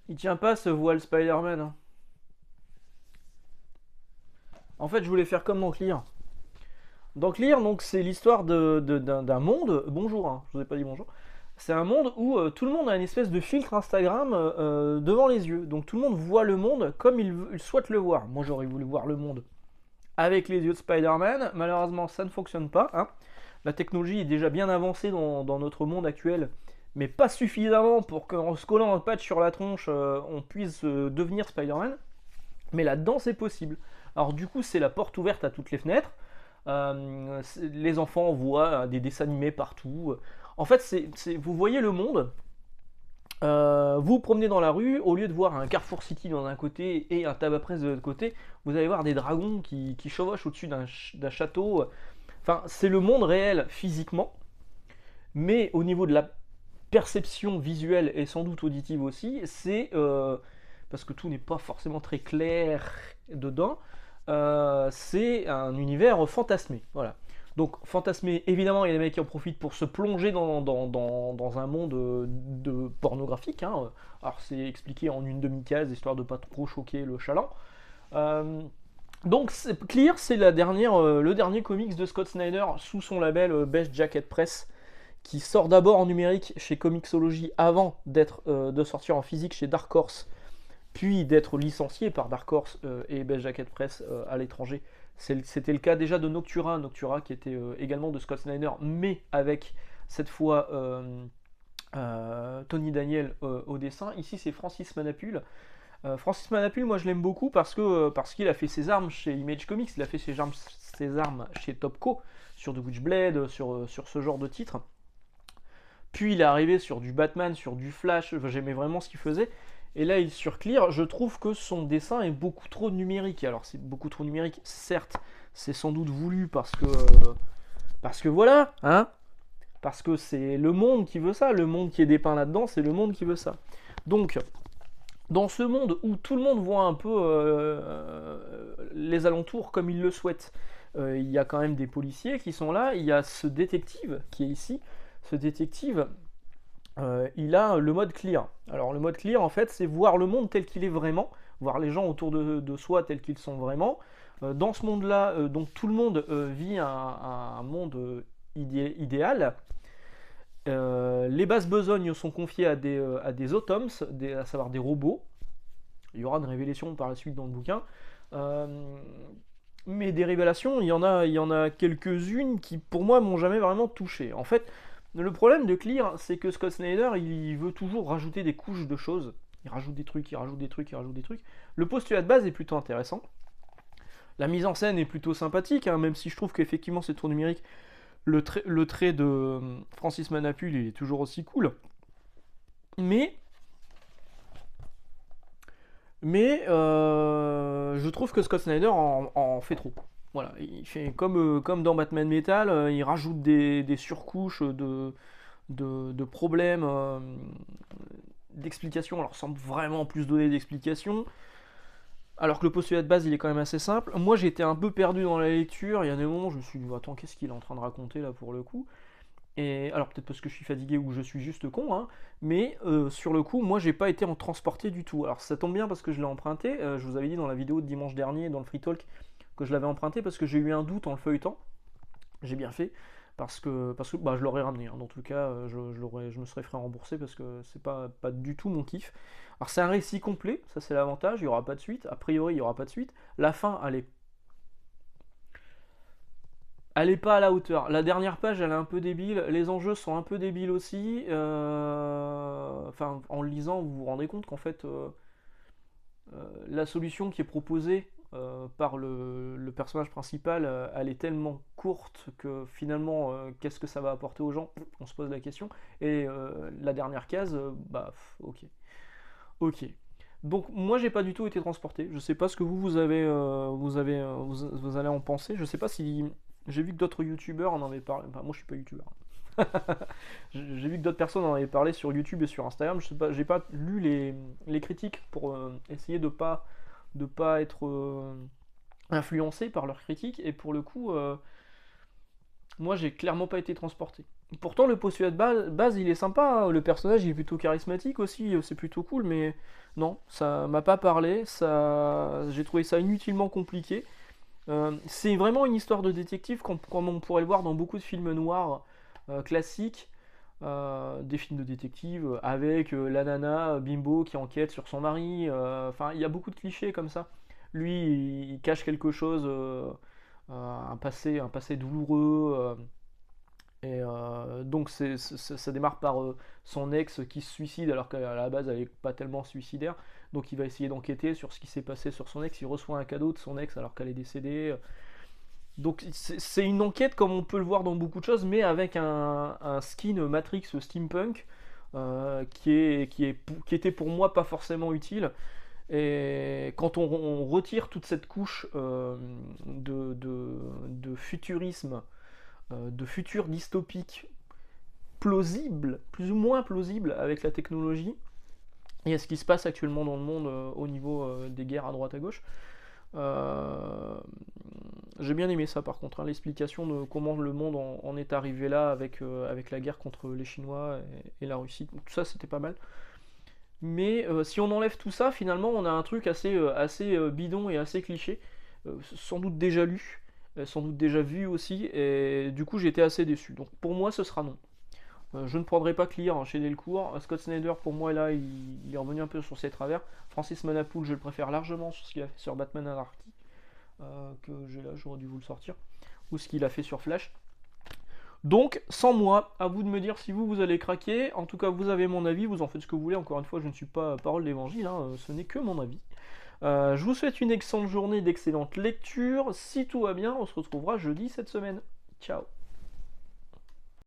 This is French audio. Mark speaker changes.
Speaker 1: Il tient pas ce voile Spider-Man, hein. En fait, je voulais faire comme dans Clear. Dans Clear, donc, c'est l'histoire d'un monde. Bonjour, hein, je vous ai pas dit bonjour. C'est un monde où tout le monde a une espèce de filtre Instagram devant les yeux. Donc tout le monde voit le monde comme il souhaite le voir. Moi, j'aurais voulu voir le monde avec les yeux de Spider-Man. Malheureusement, ça ne fonctionne pas, hein. La technologie est déjà bien avancée dans notre monde actuel, mais pas suffisamment pour qu'en se collant un patch sur la tronche, on puisse devenir Spider-Man. Mais là-dedans, c'est possible. Alors du coup, c'est la porte ouverte à toutes les fenêtres. Les enfants voient des dessins animés partout. En fait, vous voyez le monde. Vous vous promenez dans la rue, au lieu de voir un Carrefour City d'un côté et un tabac presse de l'autre côté, vous allez voir des dragons qui chevauchent au-dessus d'un château. Enfin, c'est le monde réel physiquement, mais au niveau de la perception visuelle et sans doute auditive aussi, c'est parce que tout n'est pas forcément très clair dedans. C'est un univers fantasmé. Voilà. Donc fantasmé, évidemment, il y a des mecs qui en profitent pour se plonger dans un monde de pornographique, hein. Alors c'est expliqué en une demi-case, histoire de pas trop choquer le chaland. Euh, donc Clear, c'est le dernier comics de Scott Snyder sous son label Best Jacket Press, qui sort d'abord en numérique chez Comixology avant de sortir en physique chez Dark Horse, puis d'être licencié par Dark Horse et Best Jacket Press à l'étranger. C'était le cas déjà de Noctura, Noctura qui était également de Scott Snyder, mais avec cette fois Tony Daniel au dessin. Ici c'est Francis Manapul. Francis Manapul, moi je l'aime beaucoup parce qu'il a fait ses armes chez Image Comics, il a fait ses armes chez Topco, sur The Witchblade, sur ce genre de titres. Puis il est arrivé sur du Batman, sur du Flash, j'aimais vraiment ce qu'il faisait. Et là, il sur Clear, je trouve que son dessin est beaucoup trop numérique. Alors, c'est beaucoup trop numérique, certes, c'est sans doute voulu parce que voilà, hein, parce que c'est le monde qui veut ça, le monde qui est dépeint là-dedans, c'est le monde qui veut ça. Donc, dans ce monde où tout le monde voit un peu les alentours comme il le souhaite, il y a quand même des policiers qui sont là, il y a ce détective qui est ici. Ce détective, il a le mode clear. Alors le mode clear, en fait, c'est voir le monde tel qu'il est vraiment, voir les gens autour de soi tels qu'ils sont vraiment. Dans ce monde-là, donc tout le monde vit un monde idéal. Les basses besognes sont confiées à des automs, à savoir des robots. Il y aura une révélation par la suite dans le bouquin. Euh, mais des révélations, il y en a quelques-unes qui, pour moi, m'ont jamais vraiment touché. En fait, le problème de Clear, c'est que Scott Snyder, il veut toujours rajouter des couches de choses. Il rajoute des trucs, il rajoute des trucs, il rajoute des trucs. Le postulat de base est plutôt intéressant. La mise en scène est plutôt sympathique, hein, même si je trouve qu'effectivement c'est trop numérique. Le trait de Francis Manapul, il est toujours aussi cool. Mais je trouve que Scott Snyder en fait trop. Voilà, il fait comme dans Batman Metal, il rajoute des surcouches de problèmes, d'explications, alors sans vraiment plus donner d'explications. Alors que le postulat de base, il est quand même assez simple. Moi, j'étais un peu perdu dans la lecture. Il y a des moments où je me suis dit, attends, qu'est-ce qu'il est en train de raconter là pour le coup? Et alors peut-être parce que je suis fatigué ou que je suis juste con, hein, mais sur le coup, moi j'ai pas été en transporté du tout. Alors ça tombe bien parce que je l'ai emprunté, je vous avais dit dans la vidéo de dimanche dernier, dans le Free Talk, que je l'avais emprunté parce que j'ai eu un doute en le feuilletant. J'ai bien fait, parce que bah, je l'aurais ramené, hein. Dans tout cas, je me serais fait rembourser parce que c'est pas du tout mon kiff. Alors c'est un récit complet, ça c'est l'avantage, il n'y aura pas de suite, a priori il n'y aura pas de suite. La fin, elle est pas à la hauteur. La dernière page, elle est un peu débile. Les enjeux sont un peu débiles aussi. Enfin, en le lisant, vous vous rendez compte qu'en fait, la solution qui est proposée par le personnage principal, elle est tellement courte que finalement, qu'est-ce que ça va apporter aux gens? On se pose la question. Et la dernière case, bah, ok. Ok. Donc moi j'ai pas du tout été transporté. Je sais pas ce que vous allez en penser. Je sais pas si j'ai vu que d'autres youtubeurs en avaient parlé. Enfin, moi je suis pas youtubeur. J'ai vu que d'autres personnes en avaient parlé sur YouTube et sur Instagram. Je sais pas, j'ai pas lu les critiques pour essayer de pas être influencé par leurs critiques. Et pour le coup, Moi, j'ai clairement pas été transporté. Pourtant, le postulat de base, il est sympa, hein. Le personnage, il est plutôt charismatique aussi, c'est plutôt cool, mais non, ça m'a pas parlé. J'ai trouvé ça inutilement compliqué. C'est vraiment une histoire de détective, comme on pourrait le voir dans beaucoup de films noirs classiques, des films de détective avec la nana bimbo qui enquête sur son mari. Enfin, il y a beaucoup de clichés comme ça. Lui, il cache quelque chose, un passé douloureux. Donc ça démarre par son ex qui se suicide alors qu'à la base elle n'est pas tellement suicidaire. Donc il va essayer d'enquêter sur ce qui s'est passé sur son ex. Il reçoit un cadeau de son ex alors qu'elle est décédée. Donc c'est une enquête comme on peut le voir dans beaucoup de choses, mais avec un skin Matrix steampunk qui était pour moi pas forcément utile. Et quand on retire toute cette couche de futurisme, de futur dystopique plausible, plus ou moins plausible avec la technologie, et ce qui se passe actuellement dans le monde au niveau des guerres à droite à gauche. J'ai bien aimé ça par contre, hein, l'explication de comment le monde en est arrivé là avec la guerre contre les Chinois et la Russie. Tout ça c'était pas mal. Mais si on enlève tout ça, finalement on a un truc assez bidon et assez cliché, sans doute déjà lu, sans doute déjà vu aussi, et du coup j'étais assez déçu. Donc pour moi ce sera non. Je ne prendrai pas Clear chez Delcourt. Scott Snyder, pour moi, là, il est revenu un peu sur ses travers. Francis Manapoul, je le préfère largement sur ce qu'il a fait sur Batman Anarchy, que j'ai là, j'aurais dû vous le sortir, ou ce qu'il a fait sur Flash. Donc, sans moi, à vous de me dire si vous allez craquer. En tout cas, vous avez mon avis, vous en faites ce que vous voulez. Encore une fois, je ne suis pas parole d'évangile, hein, ce n'est que mon avis. Je vous souhaite une excellente journée, d'excellentes lectures. Si tout va bien, on se retrouvera jeudi cette semaine. Ciao.